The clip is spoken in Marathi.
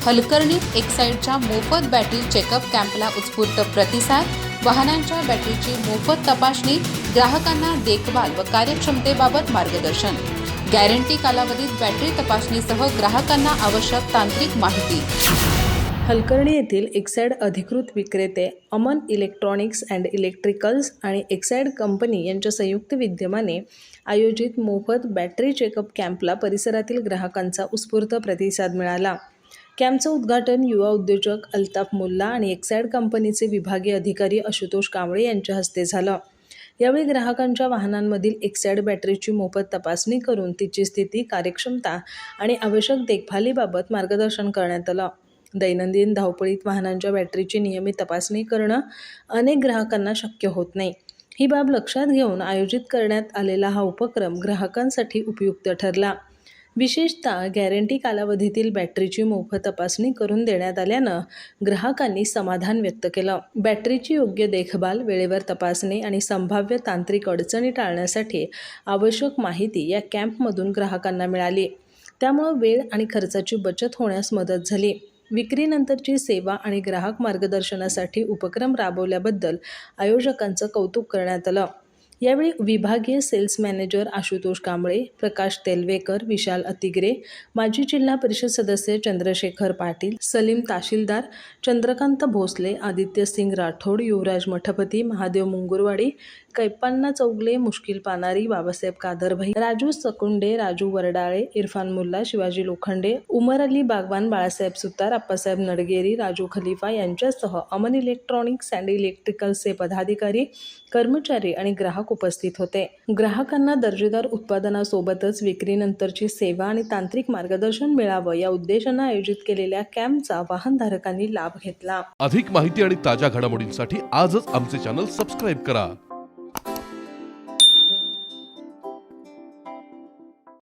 हलकर्णीत एक्साईडच्या मोफत बॅटरी चेकअप कॅम्पला उत्स्फूर्त प्रतिसाद. वाहनांच्या बॅटरीची मोफत तपासणी, ग्राहकांना देखभाल व कार्यक्षमतेबाबत मार्गदर्शन. गॅरंटी कालावधीत बॅटरी तपासणीसह ग्राहकांना आवश्यक तांत्रिक माहिती. हलकर्णी येथील एक्साईड अधिकृत विक्रेते अमन इलेक्ट्रॉनिक्स अँड इलेक्ट्रिकल्स आणि एक्साईड कंपनी यांच्या संयुक्त विद्यमाने आयोजित मोफत बॅटरी चेकअप कॅम्पला परिसरातील ग्राहकांचा उत्स्फूर्त प्रतिसाद मिळाला. कॅम्पचं उद्घाटन युवा उद्योजक अल्ताफ मुल्ला आणि एक्साईड कंपनीचे विभागीय अधिकारी आशुतोष कांबळे यांच्या हस्ते झालं. यावेळी ग्राहकांच्या वाहनांमधील एक्साईड बॅटरीची मोफत तपासणी करून तिची स्थिती, कार्यक्षमता आणि आवश्यक देखभालीबाबत मार्गदर्शन करण्यात आलं. दैनंदिन धावपळीत वाहनांच्या बॅटरीची नियमित तपासणी करणं अनेक ग्राहकांना शक्य होत नाही. ही बाब लक्षात घेऊन आयोजित करण्यात आलेला हा उपक्रम ग्राहकांसाठी उपयुक्त ठरला. विशेषतः गॅरंटी कालावधीतील बॅटरीची मोफत तपासणी करून देण्यात आल्यानं ग्राहकांनी समाधान व्यक्त केलं. बॅटरीची योग्य देखभाल, वेळेवर तपासणी आणि संभाव्य तांत्रिक अडचणी टाळण्यासाठी आवश्यक माहिती या कॅम्पमधून ग्राहकांना मिळाली. त्यामुळे वेळ आणि खर्चाची बचत होण्यास मदत झाली. विक्रीनंतरची सेवा आणि ग्राहक मार्गदर्शनासाठी उपक्रम राबवल्याबद्दल आयोजकांचं कौतुक करण्यात आलं. यावेळी विभागीय सेल्स मॅनेजर आशुतोष कांबळे, प्रकाश तेलवेकर, विशाल अतिग्रे, माजी जिल्हा परिषद सदस्य चंद्रशेखर पाटील, सलीम तहसीलदार, चंद्रकांत भोसले, आदित्य सिंग राठोड, युवराज मठपती, महादेव मुंगुरवाडी, कैप्पान्ना चौगले, मुश्किल पानारी, बाबासाहेब कादरभाई, राजू सकुंडे, राजू वरडाळे, इरफान मुल्ला, शिवाजी लोखंडे, उमर अली बागवान, बाळासाहेब सुतार, अप्पासाहेब नडगेरी, राजू खलिफा यांच्यासह अमन इलेक्ट्रॉनिक्स अँड इलेक्ट्रिकल्सचे पदाधिकारी, कर्मचारी आणि ग्राहक उपस्थित होते. ग्राहकांना दर्जेदार उत्पादनासोबतच विक्रीनंतरची सेवा आणि तांत्रिक मार्गदर्शन मिळावं या उद्देशानं आयोजित केलेल्या कॅम्पचा वाहनधारकांनी लाभ घेतला. अधिक माहिती आणि ताज्या घडामोडींसाठी आजच आमचे चॅनल सबस्क्राईब करा.